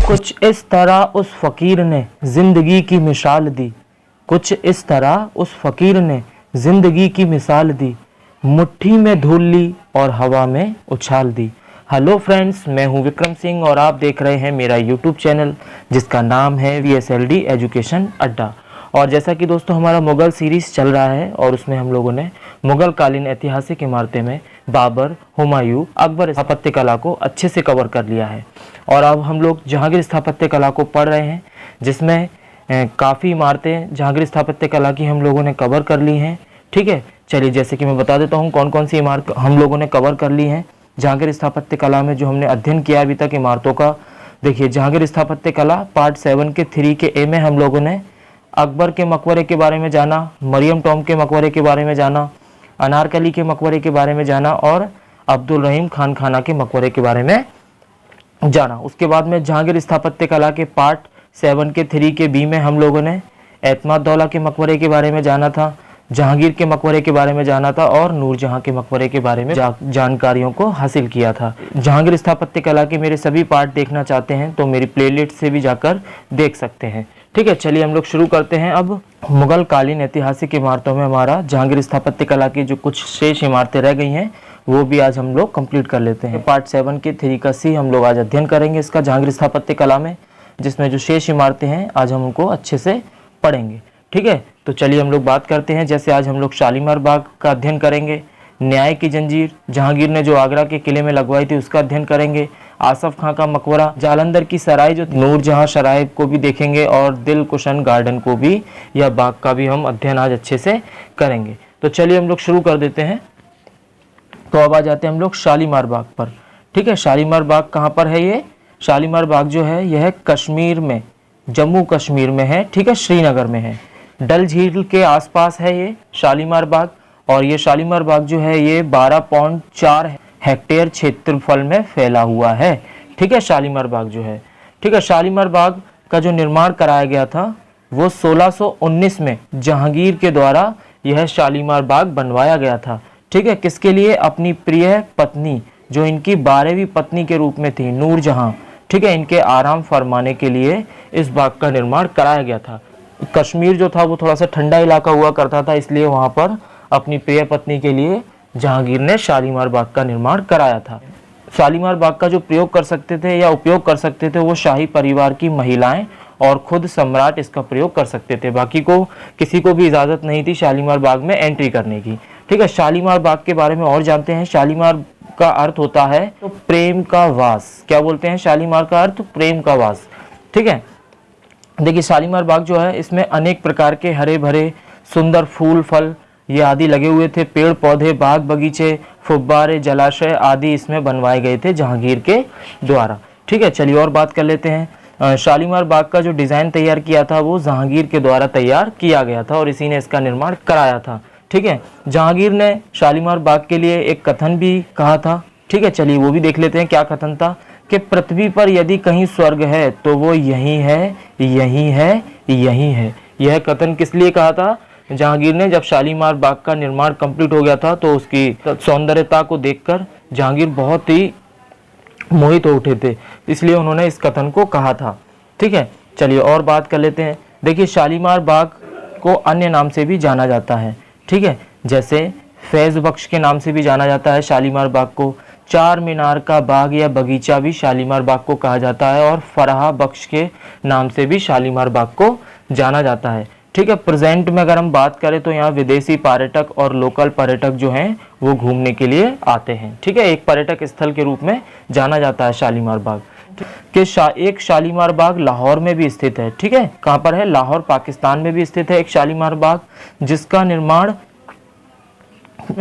कुछ इस तरह उस फकीर ने जिंदगी की मिसाल दी, कुछ इस तरह उस फकीर ने जिंदगी की मिसाल दी, मुट्ठी में धूल ली और हवा में उछाल दी। हेलो फ्रेंड्स, मैं हूं विक्रम सिंह और आप देख रहे हैं मेरा यूट्यूब चैनल जिसका नाम है VSLD एजुकेशन अड्डा। और जैसा कि दोस्तों हमारा मुग़ल सीरीज़ चल रहा है और उसमें हम लोगों ने मुग़ल कालीन ऐतिहासिक इमारतें में बाबर, हुमायूं, अकबर स्थापत्य कला को अच्छे से कवर कर लिया है। और अब हम लोग जहांगीर स्थापत्य कला को पढ़ रहे हैं जिसमें काफ़ी इमारतें जहांगीर स्थापत्य कला की हम लोगों ने कवर कर ली हैं। ठीक है, चलिए जैसे कि मैं बता देता हूँ कौन कौन सी इमारत हम लोगों ने कवर कर ली हैं जहांगीर स्थापत्य कला में, जो हमने अध्ययन किया अभी तक इमारतों का। देखिए, जहांगीर स्थापत्य कला पार्ट 7 के 3 के ए में हम लोगों ने अकबर के मकबरे के बारे में जाना, मरियम टॉम के मकबरे के बारे में जाना, अनारकली के मकबरे के बारे में जाना और अब्दुल रहीम खान खाना के मकबरे के बारे में जाना। उसके बाद में जहांगीर स्थापत्य कला के पार्ट 7 के 3 के बी में हम लोगों ने एतमाद-दौला के मकबरे के बारे में जाना था, जहांगीर के मकबरे के बारे में जाना था और नूरजहां के मकबरे के बारे में जानकारियों को हासिल किया था। जहांगीर स्थापत्य कला के मेरे सभी पार्ट देखना चाहते हैं तो मेरी प्लेलिस्ट से भी जाकर देख सकते हैं। ठीक है, चलिए हम लोग शुरू करते हैं। अब मुग़ल कालीन ऐतिहासिक इमारतों में हमारा जहांगीर स्थापत्य कला की जो कुछ शेष इमारतें रह गई हैं वो भी आज हम लोग कंप्लीट कर लेते हैं। पार्ट 7 के 3 का सी हम लोग आज अध्ययन करेंगे इसका जहांगीर स्थापत्य कला में, जिसमें जो शेष इमारतें हैं आज हम उनको अच्छे से पढ़ेंगे। ठीक है, तो चलिए हम लोग बात करते हैं। जैसे आज हम लोग शालीमार बाग का अध्ययन करेंगे, न्याय की जंजीर जहांगीर ने जो आगरा के किले में लगवाई थी उसका अध्ययन करेंगे, आसफ खां का मकबरा, जालंधर की सराय जो नूरजहां सराय को भी देखेंगे और दिलकुशन गार्डन को भी, या बाग का भी हम अध्ययन आज अच्छे से करेंगे। तो चलिए हम लोग शुरू कर देते हैं। तो अब आ जाते हैं हम लोग शालीमार बाग पर। ठीक है, शालीमार बाग कहाँ पर है? ये शालीमार बाग जो है यह कश्मीर में, जम्मू कश्मीर में है। ठीक है, श्रीनगर में है, डल झील के आसपास है ये शालीमार बाग। और ये शालीमार बाग जो है ये 12.4 हेक्टेयर क्षेत्रफल में फैला हुआ है। ठीक है, शालीमार बाग जो है। ठीक है, शालीमार बाग का जो निर्माण कराया गया था वो 1619 में जहांगीर के द्वारा यह शालीमार बाग बनवाया गया था। ठीक है, किसके लिए? अपनी प्रिय पत्नी जो इनकी 12वीं पत्नी के रूप में थी, नूरजहां। ठीक है, इनके आराम फरमाने के लिए इस बाग का निर्माण कराया गया था। कश्मीर जो था वो थोड़ा सा ठंडा इलाका हुआ करता था, इसलिए वहाँ पर अपनी प्रिय पत्नी के लिए जहांगीर ने शालीमार बाग का निर्माण कराया था। शालीमार बाग का जो प्रयोग कर सकते थे या उपयोग कर सकते थे वो शाही परिवार की महिलाएं और खुद सम्राट इसका प्रयोग कर सकते थे। बाकी को किसी को भी इजाज़त नहीं थी शालीमार बाग में एंट्री करने की। ठीक है, शालीमार बाग के बारे में और जानते हैं। शालीमार का अर्थ होता है तो प्रेम का वास। क्या बोलते हैं? शालीमार का अर्थ प्रेम का वास। ठीक है, देखिए शालीमार बाग जो है इसमें अनेक प्रकार के हरे भरे सुंदर फूल फल ये आदि लगे हुए थे, पेड़ पौधे, बाग बगीचे, फुब्बारे, जलाशय आदि इसमें बनवाए गए थे जहांगीर के द्वारा। ठीक है, चलिए और बात कर लेते हैं। शालीमार बाग का जो डिज़ाइन तैयार किया था वो जहांगीर के द्वारा तैयार किया गया था और इसी ने इसका निर्माण कराया था। ठीक है, जहांगीर ने शालीमार बाग के लिए एक कथन भी कहा था। ठीक है, चलिए वो भी देख लेते हैं क्या कथन था कि पृथ्वी पर यदि कहीं स्वर्ग है तो वो यही है, यही है, यही है। यह कथन किस लिए कहा था? जहांगीर ने जब शालीमार बाग का निर्माण कंप्लीट हो गया था तो उसकी सौंदर्यता को देखकर जहांगीर बहुत ही मोहित हो उठे थे, इसलिए उन्होंने इस कथन को कहा था। ठीक है, चलिए और बात कर लेते हैं। देखिए शालीमार बाग को अन्य नाम से भी जाना जाता है। ठीक है, जैसे फैज़ बख्श के नाम से भी जाना जाता है शालीमार बाग को, चार मीनार का बाग या बगीचा भी शालीमार बाग को कहा जाता है और फराह बख्श के नाम से भी शालीमार बाग को जाना जाता है। ठीक है, प्रेजेंट में अगर हम बात करें तो यहाँ विदेशी पर्यटक और लोकल पर्यटक जो हैं वो घूमने के लिए आते हैं। ठीक है, एक पर्यटक स्थल के रूप में जाना जाता है शालीमार बाग। एक शालीमार बाग लाहौर में भी स्थित है। ठीक है, कहाँ पर है? लाहौर पाकिस्तान में भी स्थित है एक शालीमार बाग, जिसका निर्माण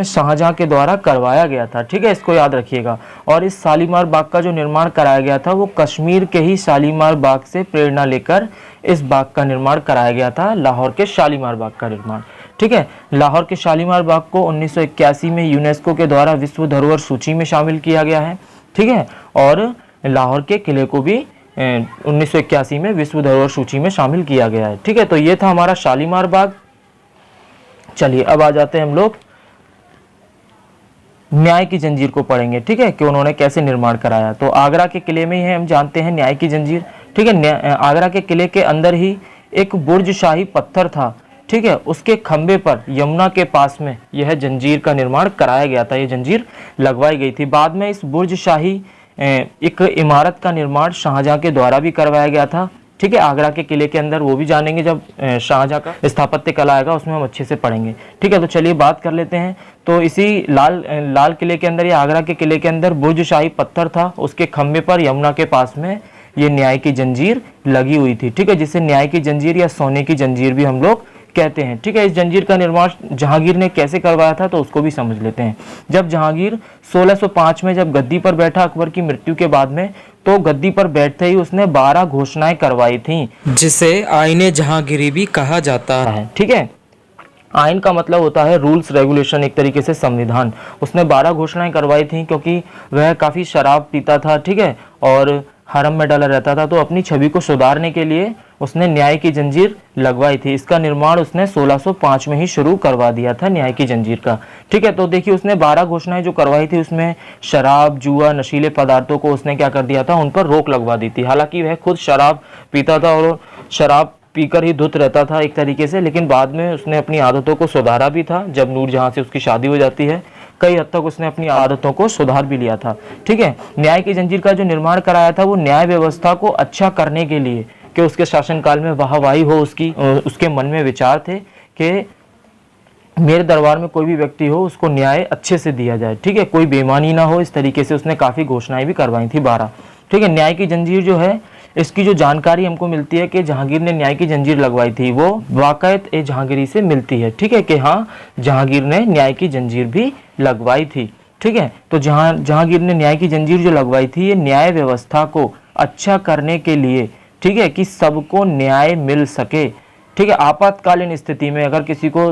शाहजहां के द्वारा करवाया गया था। ठीक है, इसको याद रखिएगा। और इस शालीमार बाग का जो निर्माण कराया गया था वो कश्मीर के ही शालीमार बाग से प्रेरणा लेकर इस बाग का निर्माण कराया गया था, लाहौर के शालीमार बाग का निर्माण। ठीक है, लाहौर के शालीमार बाग को 1981 में यूनेस्को के द्वारा विश्व धरोहर सूची में शामिल किया गया है। ठीक है, और लाहौर के किले को भी 1981 में विश्व धरोहर सूची में शामिल किया गया है। ठीक है, तो ये था हमारा शालीमार बाग। चलिए अब आ जाते हैं हम लोग न्याय की जंजीर को पढ़ेंगे। ठीक है, कि उन्होंने कैसे निर्माण कराया। तो आगरा के किले में ही है, हम जानते हैं न्याय की जंजीर। ठीक है। आगरा के किले के अंदर ही एक बुर्जशाही पत्थर था, ठीक है, उसके खंबे पर यमुना के पास में यह जंजीर का निर्माण कराया गया था, यह जंजीर लगवाई गई थी। बाद में इस बुर्जशाही एक इमारत का निर्माण शाहजहां के द्वारा भी करवाया गया था, ठीक है, आगरा के किले के अंदर। वो भी जानेंगे जब शाहजहां का स्थापत्य कला आएगा, उसमें हम अच्छे से पढ़ेंगे, ठीक है। तो चलिए बात कर लेते हैं। तो इसी लाल किले के अंदर या आगरा के किले के अंदर बुर्जशाही पत्थर था, उसके खंबे पर यमुना के पास में ये न्याय की जंजीर लगी हुई थी, ठीक है, जिसे न्याय की जंजीर या सोने की जंजीर भी हम लोग कहते हैं, ठीक है। इस जंजीर का निर्माण जहांगीर ने कैसे करवाया था तो उसको भी समझ लेते हैं। जब जहांगीर 1605 में जब गद्दी पर बैठा अकबर की मृत्यु के बाद में, तो गद्दी पर बैठते ही उसने 12 घोषणाएं करवाई थी, जिसे आईने जहांगीरी भी कहा जाता है। ठीक है। आइन का मतलब होता है रूल्स रेगुलेशन, एक तरीके से संविधान। उसने 12 घोषणाएं करवाई थी क्योंकि वह काफ़ी शराब पीता था, ठीक है, और हरम में डाला रहता था, तो अपनी छवि को सुधारने के लिए उसने न्याय की जंजीर लगवाई थी। इसका निर्माण उसने 1605 में ही शुरू करवा दिया था, न्याय की जंजीर का, ठीक है। तो देखिए उसने 12 घोषणाएं जो करवाई थी, उसमें शराब, जुआ, नशीले पदार्थों को उसने क्या कर दिया था, उन पर रोक लगवा दी थी। हालांकि वह खुद शराब पीता था और शराब पीकर ही धुत रहता था एक तरीके से, लेकिन बाद में उसने अपनी आदतों को सुधारा भी था। जब नूरजहां से उसकी शादी हो जाती है, कई हद तक उसने अपनी आदतों को सुधार भी लिया था, ठीक है। न्याय की जंजीर का जो निर्माण कराया था, वो न्याय व्यवस्था को अच्छा करने के लिए, कि उसके शासनकाल में वाहवाही हो उसकी, उसके मन में विचार थे कि मेरे दरबार में कोई भी व्यक्ति हो, उसको न्याय अच्छे से दिया जाए, ठीक है, कोई बेईमानी ना हो। इस तरीके से उसने काफ़ी घोषणाएं भी करवाई थी 12, ठीक है। न्याय की जंजीर जो है, इसकी जो जानकारी हमको मिलती है कि जहांगीर ने न्याय की जंजीर लगवाई थी, वो वाक़यत ए जहांगीरी से मिलती है, ठीक है, कि हाँ जहांगीर ने न्याय की जंजीर भी लगवाई थी, ठीक है। तो जहांगीर ने न्याय की जंजीर जो लगवाई थी, ये न्याय व्यवस्था को अच्छा करने के लिए, ठीक है, कि सबको न्याय मिल सके, ठीक है। आपातकालीन स्थिति में अगर किसी को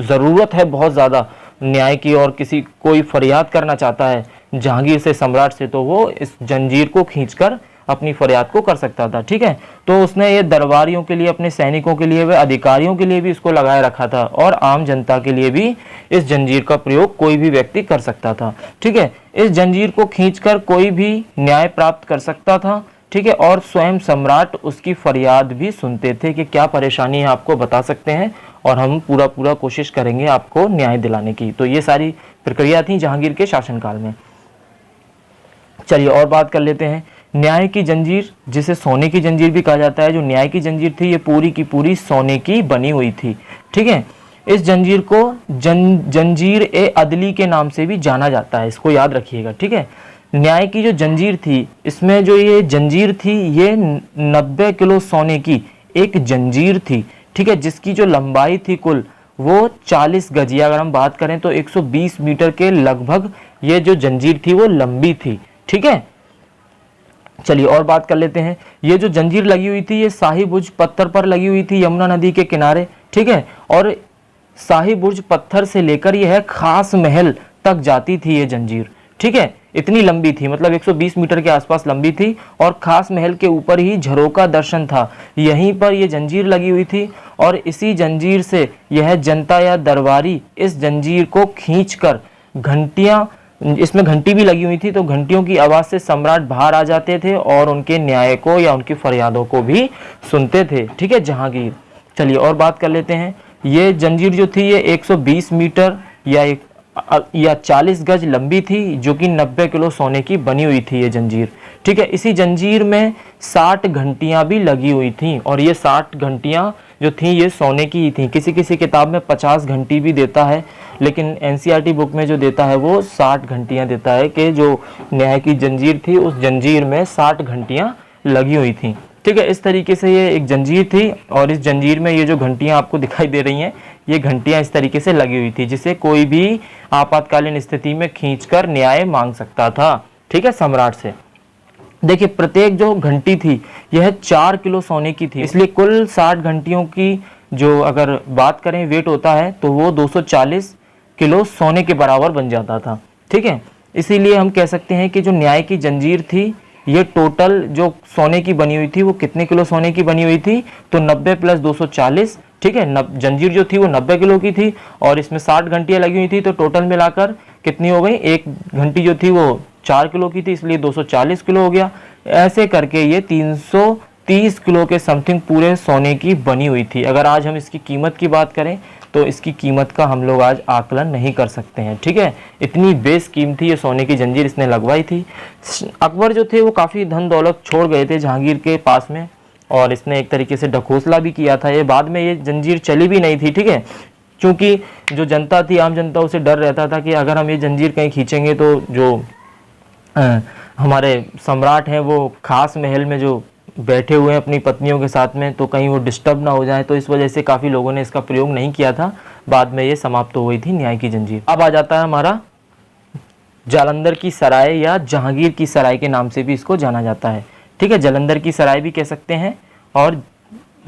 ज़रूरत है बहुत ज़्यादा न्याय की और किसी कोई फरियाद करना चाहता है जहांगीर से, सम्राट से, तो वो इस जंजीर को खींचकर अपनी फरियाद को कर सकता था, ठीक है। तो उसने ये दरबारियों के लिए, अपने सैनिकों के लिए, व अधिकारियों के लिए भी इसको लगाए रखा था, और आम जनता के लिए भी इस जंजीर का प्रयोग कोई भी व्यक्ति कर सकता था, ठीक है। इस जंजीर को खींचकर कोई भी न्याय प्राप्त कर सकता था, ठीक है, और स्वयं सम्राट उसकी फरियाद भी सुनते थे कि क्या परेशानी है आपको बता सकते हैं, और हम पूरा कोशिश करेंगे आपको न्याय दिलाने की। तो ये सारी प्रक्रिया थी जहांगीर के शासनकाल में। चलिए और बात कर लेते हैं। न्याय की जंजीर, जिसे सोने की जंजीर भी कहा जाता है, जो न्याय की जंजीर थी, ये पूरी की पूरी सोने की बनी हुई थी, ठीक है। इस जंजीर को जंजीर ए अदली के नाम से भी जाना जाता है, इसको याद रखिएगा, ठीक है। न्याय की जो जंजीर थी, इसमें जो ये जंजीर थी, ये 90 किलो सोने की एक जंजीर थी, ठीक है, जिसकी जो लंबाई थी कुल वो 40 गज, या अगर हम बात करें तो 120 मीटर के लगभग ये जो जंजीर थी वो लंबी थी, ठीक है। चलिए और बात कर लेते हैं। ये जो जंजीर लगी हुई थी, ये शाही बुर्ज पत्थर पर लगी हुई थी, यमुना नदी के किनारे, ठीक है, और शाही बुर्ज पत्थर से लेकर यह खास महल तक जाती थी ये जंजीर, ठीक है। इतनी लंबी थी, मतलब 120 मीटर के आसपास लंबी थी, और खास महल के ऊपर ही झरोका दर्शन था, यहीं पर ये जंजीर लगी हुई थी, और इसी जंजीर से यह जनता या दरबारी इस जंजीर को खींचकर घंटियां, इसमें घंटी भी लगी हुई थी, तो घंटियों की आवाज से सम्राट बाहर आ जाते थे और उनके न्याय को या उनकी फरियादों को भी सुनते थे, ठीक है, जहांगीर। चलिए और बात कर लेते हैं। ये जंजीर जो थी, ये 120 मीटर या 40 गज लंबी थी, जो कि 90 किलो सोने की बनी हुई थी ये जंजीर, ठीक है। इसी जंजीर में 60 घंटियां भी लगी हुई थी, और ये 60 घंटियां जो थी ये सोने की ही थी। किसी किसी किताब में 50 घंटी भी देता है, लेकिन एनसीईआरटी बुक में जो देता है वो 60 घंटियां देता है, कि जो न्याय की जंजीर थी उस जंजीर में 60 घंटियां लगी हुई थी, ठीक है। इस तरीके से ये एक जंजीर थी, और इस जंजीर में ये जो घंटियां आपको दिखाई दे रही हैं, ये घंटियां इस तरीके से लगी हुई थी, जिसे कोई भी आपातकालीन स्थिति में खींचकर न्याय मांग सकता था, ठीक है, सम्राट से। देखिए प्रत्येक जो घंटी थी यह 4 किलो सोने की थी, इसलिए कुल 60 घंटियों की जो अगर बात करें वेट होता है तो वो 240 किलो सोने के बराबर बन जाता था, ठीक है। इसीलिए हम कह सकते हैं कि जो न्याय की जंजीर थी, ये टोटल जो सोने की बनी हुई थी वो कितने किलो सोने की बनी हुई थी, तो 90 प्लस 240, ठीक है। जंजीर जो थी वो 90 किलो की थी, और इसमें 60 घंटियां लगी हुई थी, तो टोटल मिलाकर कितनी हो गई, एक घंटी जो थी वो 4 किलो की थी, इसलिए 240 किलो हो गया। ऐसे करके ये 30 किलो के समथिंग पूरे सोने की बनी हुई थी। अगर आज हम इसकी कीमत की बात करें तो इसकी कीमत का हम लोग आज आकलन नहीं कर सकते हैं, ठीक है। इतनी बेशकीमती ये सोने की जंजीर इसने लगवाई थी। अकबर जो थे वो काफ़ी धन दौलत छोड़ गए थे जहांगीर के पास में, और इसने एक तरीके से ढकोसला भी किया था। ये बाद में ये जंजीर चली भी नहीं थी, ठीक है, क्योंकि जो जनता थी, आम जनता, उसे डर रहता था कि अगर हम ये जंजीर कहीं खींचेंगे तो जो हमारे सम्राट हैं वो खास महल में जो बैठे हुए हैं अपनी पत्नियों के साथ में, तो कहीं वो डिस्टर्ब ना हो जाए। तो इस वजह से काफ़ी लोगों ने इसका प्रयोग नहीं किया था। बाद में ये समाप्त हो गई थी न्याय की जंजीर। अब आ जाता है हमारा जालंधर की सराय या जहांगीर की सराय के नाम से भी इसको जाना जाता है, ठीक है। जालंधर की सराय भी कह सकते हैं और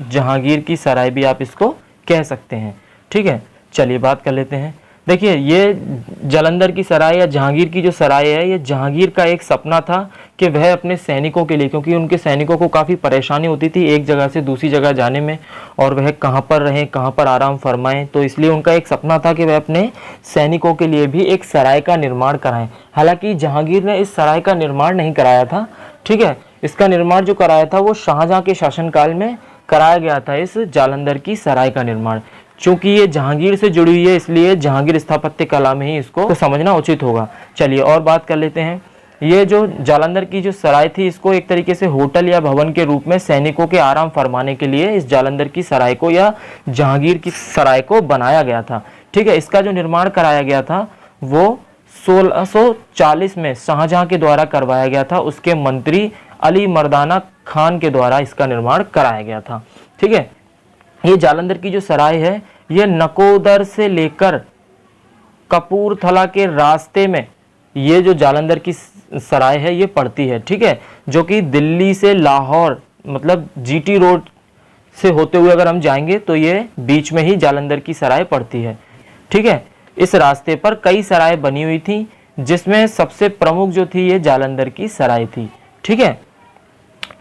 जहांगीर की सराय भी आप इसको कह सकते हैं, ठीक है। चलिए बात कर लेते हैं। देखिए, ये जालंधर की सराय या जहांगीर की जो सराय है, ये जहांगीर का एक सपना था कि वह अपने सैनिकों के लिए, क्योंकि उनके सैनिकों को काफ़ी परेशानी होती थी एक जगह से दूसरी जगह जाने में, और वह कहाँ पर रहें, कहाँ पर आराम फरमाएं, तो इसलिए उनका एक सपना था कि वह अपने सैनिकों के लिए भी एक सराय का निर्माण कराएं। हालांकि जहांगीर ने इस सराय का निर्माण नहीं कराया था, ठीक है। इसका निर्माण जो कराया था वो शाहजहां के शासनकाल में कराया गया था, इस जालंधर की सराय का निर्माण। चूंकि ये जहांगीर से जुड़ी हुई है, इसलिए जहांगीर स्थापत्य कला में ही इसको समझना उचित होगा। चलिए और बात कर लेते हैं। ये जो जालंधर की जो सराय थी, इसको एक तरीके से होटल या भवन के रूप में सैनिकों के आराम फरमाने के लिए इस जालंधर की सराय को या जहांगीर की सराय को बनाया गया था, ठीक है। इसका जो निर्माण कराया गया था वो 1640 में शाहजहां के द्वारा करवाया गया था। उसके मंत्री अली मर्दाना खान के द्वारा इसका निर्माण कराया गया था, ठीक है। ये जालंधर की जो सराय है, ये नकोदर से लेकर कपूरथला के रास्ते में ये जो जालंधर की सराय है ये पड़ती है, ठीक है, जो कि दिल्ली से लाहौर मतलब जीटी रोड से होते हुए अगर हम जाएंगे तो ये बीच में ही जालंधर की सराय पड़ती है, ठीक है। इस रास्ते पर कई सराय बनी हुई थी, जिसमें सबसे प्रमुख जो थी ये जालंधर की सराय थी, ठीक है।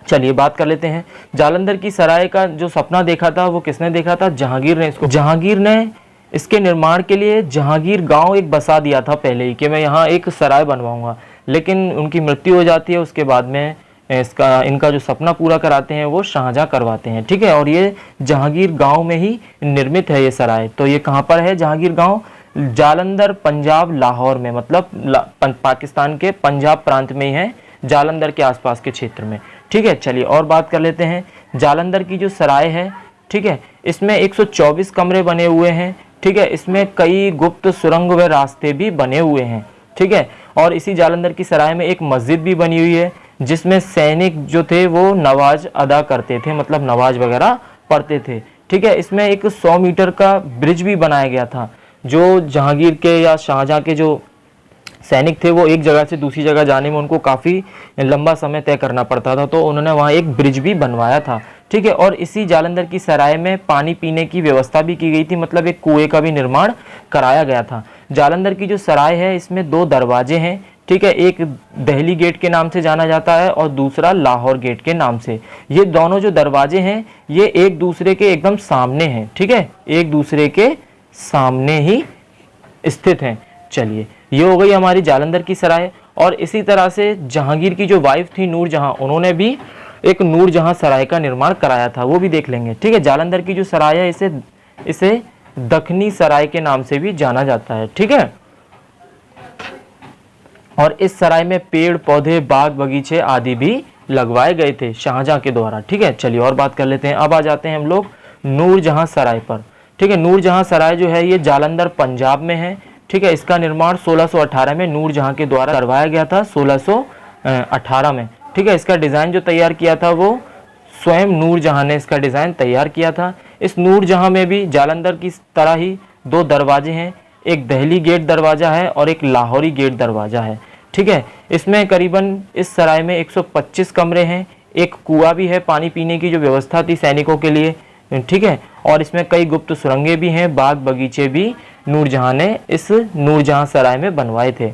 चलिए बात कर लेते हैं। जालंधर की सराय का जो सपना देखा था वो किसने देखा था? जहांगीर ने इसको। जहांगीर ने इसके निर्माण के लिए जहांगीर गांव एक बसा दिया था पहले ही कि मैं यहाँ एक सराय बनवाऊंगा, लेकिन उनकी मृत्यु हो जाती है। उसके बाद में इनका जो सपना पूरा कराते हैं वो शाहजहां करवाते हैं, ठीक है। और ये जहांगीर गांव में ही निर्मित है ये सराय। तो ये कहाँ पर है जहांगीर गांव? जालंधर पंजाब लाहौर में, मतलब पाकिस्तान के पंजाब प्रांत में ही है, जालंधर के आसपास के क्षेत्र में, ठीक है। चलिए और बात कर लेते हैं। जालंधर की जो सराय है, ठीक है, इसमें 124 कमरे बने हुए हैं, ठीक है। इसमें कई गुप्त सुरंग व रास्ते भी बने हुए हैं, ठीक है। और इसी जालंधर की सराय में एक मस्जिद भी बनी हुई है, जिसमें सैनिक जो थे वो नमाज अदा करते थे, मतलब नमाज वगैरह पढ़ते थे, ठीक है। इसमें एक 100 मीटर का ब्रिज भी बनाया गया था, जो जहांगीर के या शाहजहां के जो सैनिक थे वो एक जगह से दूसरी जगह जाने में उनको काफ़ी लंबा समय तय करना पड़ता था, तो उन्होंने वहाँ एक ब्रिज भी बनवाया था, ठीक है। और इसी जालंधर की सराय में पानी पीने की व्यवस्था भी की गई थी, मतलब एक कुएं का भी निर्माण कराया गया था। जालंधर की जो सराय है इसमें 2 दरवाजे हैं, ठीक है। एक दिल्ली गेट के नाम से जाना जाता है और दूसरा लाहौर गेट के नाम से। ये दोनों जो दरवाजे हैं ये एक दूसरे के एकदम सामने हैं, ठीक है, एक दूसरे के सामने ही स्थित हैं। चलिए ये हो गई हमारी जालंधर की सराय। और इसी तरह से जहांगीर की जो वाइफ थी नूरजहां, उन्होंने भी एक नूरजहां सराय का निर्माण कराया था, वो भी देख लेंगे, ठीक है। जालंधर की जो सराय है इसे दखनी सराय के नाम से भी जाना जाता है, ठीक है। और इस सराय में पेड़ पौधे बाग बगीचे आदि भी लगवाए गए थे शाहजहां के द्वारा, ठीक है। चलिए और बात कर लेते हैं। अब आ जाते हैं हम लोग नूरजहां सराय पर, ठीक है। नूरजहां सराय जो है ये जालंधर पंजाब में है, ठीक है। इसका निर्माण 1618 में नूरजहां के द्वारा करवाया गया था, 1618 में, ठीक है। इसका डिज़ाइन जो तैयार किया था वो स्वयं नूरजहां ने इसका डिज़ाइन तैयार किया था। इस नूरजहां में भी जालंधर की तरह ही 2 दरवाजे हैं, एक दिल्ली गेट दरवाज़ा है और एक लाहौरी गेट दरवाज़ा है, ठीक है। इसमें करीबन इस सराय में 125 कमरे हैं, एक कुआं भी है, पानी पीने की जो व्यवस्था थी सैनिकों के लिए, ठीक है। और इसमें कई गुप्त सुरंगें भी हैं, बाग बगीचे भी नूरजहां ने इस नूरजहां सराय में बनवाए थे।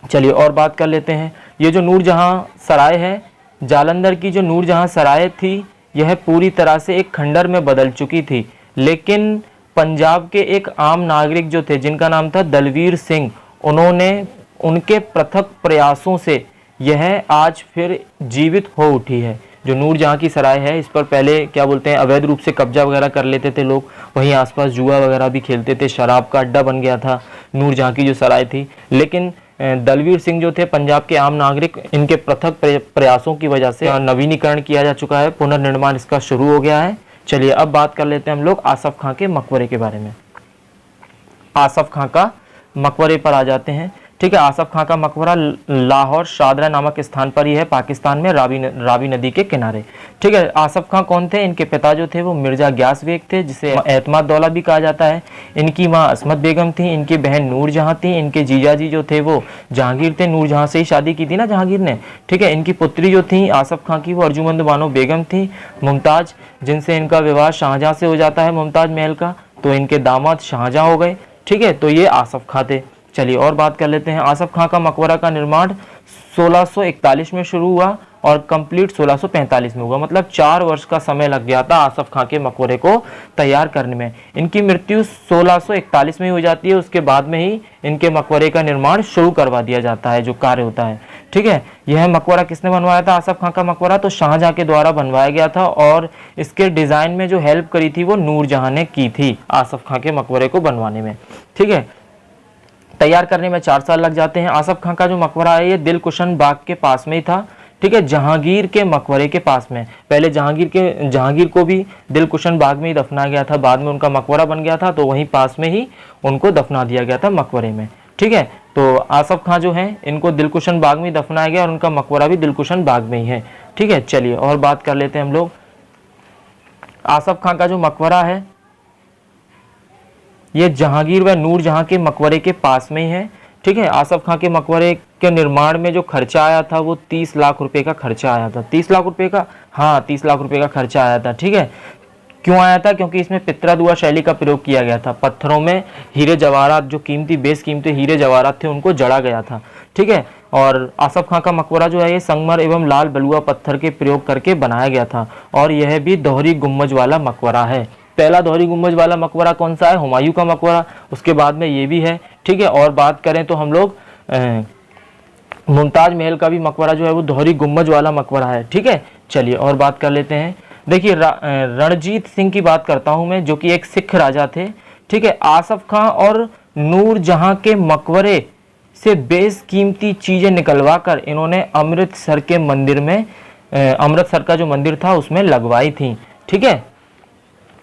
चलिए और बात कर लेते हैं। ये जो नूरजहां सराय है, जालंधर की जो नूरजहां सराय थी यह पूरी तरह से एक खंडर में बदल चुकी थी, लेकिन पंजाब के एक आम नागरिक जो थे जिनका नाम था दलवीर सिंह, उन्होंने उनके पृथक प्रयासों से यह आज फिर जीवित हो उठी है। जो नूरजहां की सराय है, इस पर पहले क्या बोलते हैं अवैध रूप से कब्जा वगैरह कर लेते थे लोग। वहीं आसपास जुआ वगैरह भी खेलते थे, शराब का अड्डा बन गया था नूरजहां की जो सराय थी। लेकिन दलवीर सिंह जो थे पंजाब के आम नागरिक, इनके पृथक प्रयासों की वजह से नवीनीकरण किया जा चुका है, पुनर्निर्माण इसका शुरू हो गया है। चलिए अब बात कर लेते हैं हम लोग आसफ खां के मकबरे के बारे में। आसफ खां का मकबरे पर आ जाते हैं। ठीक है, आसफ खां का मकबरा लाहौर शादरा नामक स्थान पर ही है, पाकिस्तान में रावी नदी के किनारे। ठीक है, आसफ खां कौन थे? इनके पिता जो थे वो मिर्जा ग्यास बेग थे, जिसे एतमाद दौला भी कहा जाता है। इनकी माँ असमत बेगम थी, इनकी बहन नूरजहां थी, इनके जीजाजी जो थे वो जहांगीर थे। नूरजहां से ही शादी की थी ना जहांगीर ने। ठीक है, इनकी पुत्री जो थी आसफ खां की वो अर्जुमंद बानो बेगम थी। मुमताज, जिनसे इनका विवाह शाहजहां से हो जाता है, मुमताज महल का, तो इनके दामाद शाहजहां हो गए। ठीक है, तो ये आसफ खां थे। चलिए और बात कर लेते हैं। आसफ खां का मकबरा का निर्माण 1641 में शुरू हुआ और कंप्लीट 1645 में हुआ। मतलब 4 वर्ष का समय लग गया था आसफ खां के मकबरे को तैयार करने में। इनकी मृत्यु 1641 में हो जाती है, उसके बाद में ही इनके मकबरे का निर्माण शुरू करवा दिया जाता है, जो कार्य होता है। ठीक है, यह मकबरा किसने बनवाया था? आसफ खां का मकबरा तो शाहजहां के द्वारा बनवाया गया था और इसके डिजाइन में जो हेल्प करी थी वो नूरजहां ने की थी आसफ खां के मकबरे को बनवाने में। ठीक है, तैयार करने में 4 साल लग जाते हैं। आसफ खां का जो मकबरा है ये दिलकुशन बाग के पास में ही था। ठीक है, जहांगीर के मकबरे के पास में। पहले जहांगीर को भी दिलकुशन बाग में ही दफनाया गया था, बाद में उनका मकबरा बन गया था तो वहीं पास में ही उनको दफना दिया गया था मकबरे में। ठीक है, तो आसफ खां जो है इनको दिलकुशन बाग में ही दफनाया गया और उनका मकबरा भी दिलकुशन बाग में ही है। ठीक है, चलिए और बात कर लेते हैं हम लोग। आसफ खां का जो मकबरा है ये जहांगीर व नूरजहां के मकबरे के पास में ही है। ठीक है, आसफ खां के मकबरे के निर्माण में जो खर्चा आया था वो 30 लाख रुपए का खर्चा आया था। 30 लाख रुपए का, हाँ 30 लाख रुपए का खर्चा आया था। ठीक है, क्यों आया था? क्योंकि इसमें पित्रा शैली का प्रयोग किया गया था। पत्थरों में हीरे जवाहरात, जो कीमती बेशकीमती हीरे जवाहरात थे, उनको जड़ा गया था। ठीक है, और आसफ खां का मकबरा जो है ये संगमर एवं लाल बलुआ पत्थर के प्रयोग करके बनाया गया था और यह भी दोहरी गुम्बज वाला मकबरा है। पहला दोहरी गुम्बज वाला मकबरा कौन सा है? हुमायूं का मकबरा, उसके बाद में ये भी है। ठीक है, और बात करें तो हम लोग मुमताज महल का भी मकबरा जो है वो दोहरी गुम्बज वाला मकबरा है। ठीक है, चलिए और बात कर लेते हैं। देखिए रणजीत सिंह की बात करता हूं मैं, जो कि एक सिख राजा थे। ठीक है, आसफ खां और नूरजहां के मकबरे से बेशकीमती चीजें निकलवा कर इन्होंने अमृतसर के मंदिर में, अमृतसर का जो मंदिर था उसमें लगवाई थी। ठीक है,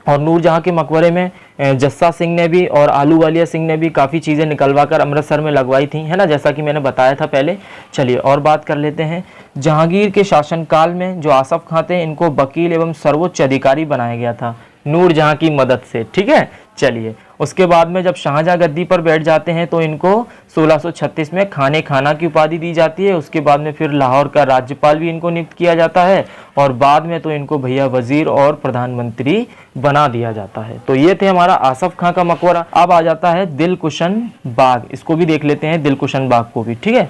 और नूरजहां के मकबरे में जस्सा सिंह ने भी और आलू वालिया सिंह ने भी काफ़ी चीज़ें निकलवा कर अमृतसर में लगवाई थी, है ना, जैसा कि मैंने बताया था पहले। चलिए और बात कर लेते हैं। जहांगीर के शासनकाल में जो आसफ खां थे इनको वकील एवं सर्वोच्च अधिकारी बनाया गया था नूरजहां की मदद से। ठीक है, चलिए उसके बाद में जब शाहजहां गद्दी पर बैठ जाते हैं तो इनको 1636 में खाने खाना की उपाधि दी जाती है। उसके बाद में फिर लाहौर का राज्यपाल भी इनको नियुक्त किया जाता है और बाद में तो इनको भैया वजीर और प्रधानमंत्री बना दिया जाता है। तो ये थे हमारा आसफ खां का मकबरा। अब आ जाता है दिलकुशन बाग, इसको भी देख लेते हैं, दिलकुशन बाग को भी। ठीक है,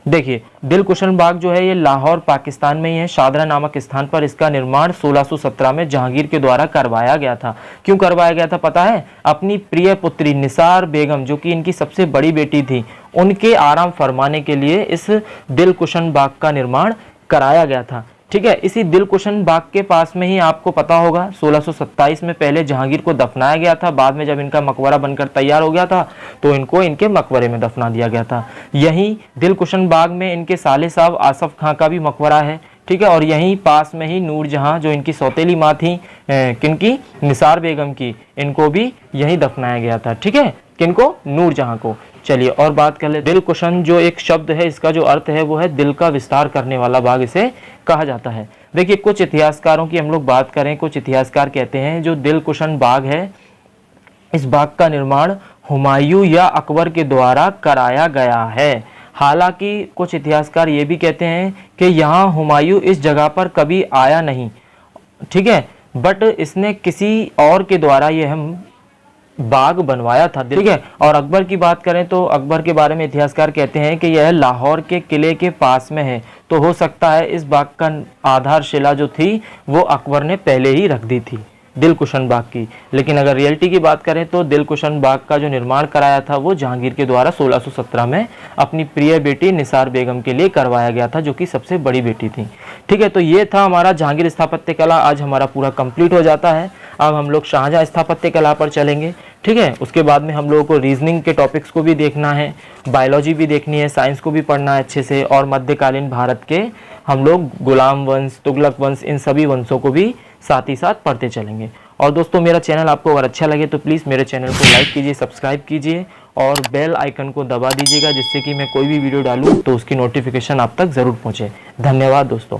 देखिए दिलकुशन बाग जो है ये लाहौर पाकिस्तान में ही है, शादरा नामक स्थान पर। इसका निर्माण 1617 में जहांगीर के द्वारा करवाया गया था। क्यों करवाया गया था पता है? अपनी प्रिय पुत्री निसार बेगम, जो कि इनकी सबसे बड़ी बेटी थी, उनके आराम फरमाने के लिए इस दिलकुशन बाग का निर्माण कराया गया था। ठीक है, इसी दिलकुशन बाग के पास में ही आपको पता होगा 1627 में पहले जहांगीर को दफनाया गया था। बाद में जब इनका मकबरा बनकर तैयार हो गया था तो इनको इनके मकबरे में दफना दिया गया था। यहीं दिलकुशन बाग में इनके साले साहब आसफ खां का भी मकबरा है। ठीक है, और यहीं पास में ही नूरजहां, जो इनकी सौतेली माँ थी, किनकी? निसार बेगम की, इनको भी यहीं दफनाया गया था। ठीक है, किनको? नूरजहां को। चलिए और बात कर ले। दिलकुशन जो एक शब्द है, इसका जो अर्थ है वो है दिल का विस्तार करने वाला बाग इसे कहा जाता है। देखिए कुछ इतिहासकारों की हम लोग बात करें, कुछ इतिहासकार कहते हैं जो दिलकुशन बाग है, इस बाग का निर्माण हुमायूं या अकबर के द्वारा कराया गया है। हालांकि कुछ इतिहासकार ये भी कहते हैं कि यहाँ हुमायूं इस जगह पर कभी आया नहीं। ठीक है, बट इसने किसी और के द्वारा ये हम बाग बनवाया था। ठीक है, और अकबर की बात करें तो अकबर के बारे में इतिहासकार कहते हैं कि यह लाहौर के किले के पास में है, तो हो सकता है इस बाग का आधारशिला जो थी वो अकबर ने पहले ही रख दी थी। दिलकुशन बाग की। लेकिन अगर रियलिटी की बात करें तो दिलकुशन बाग का जो निर्माण कराया था वो जहांगीर के द्वारा 1617 में अपनी प्रिय बेटी निसार बेगम के लिए करवाया गया था, जो कि सबसे बड़ी बेटी थी। ठीक है, तो ये था हमारा जहांगीर स्थापत्य कला। आज हमारा पूरा कंप्लीट हो जाता है। अब हम लोग शाहजहां स्थापत्य कला पर चलेंगे। ठीक है, उसके बाद में हम लोगों को रीजनिंग के टॉपिक्स को भी देखना है, बायोलॉजी भी देखनी है, साइंस को भी पढ़ना है अच्छे से, और मध्यकालीन भारत के हम लोग गुलाम वंश, तुगलक वंश, इन सभी वंशों को भी साथ ही साथ पढ़ते चलेंगे। और दोस्तों, मेरा चैनल आपको अगर अच्छा लगे तो प्लीज़ मेरे चैनल को लाइक कीजिए, सब्सक्राइब कीजिए और बेल आइकन को दबा दीजिएगा, जिससे कि मैं कोई भी वीडियो डालूँ तो उसकी नोटिफिकेशन आप तक ज़रूर पहुँचे। धन्यवाद दोस्तों।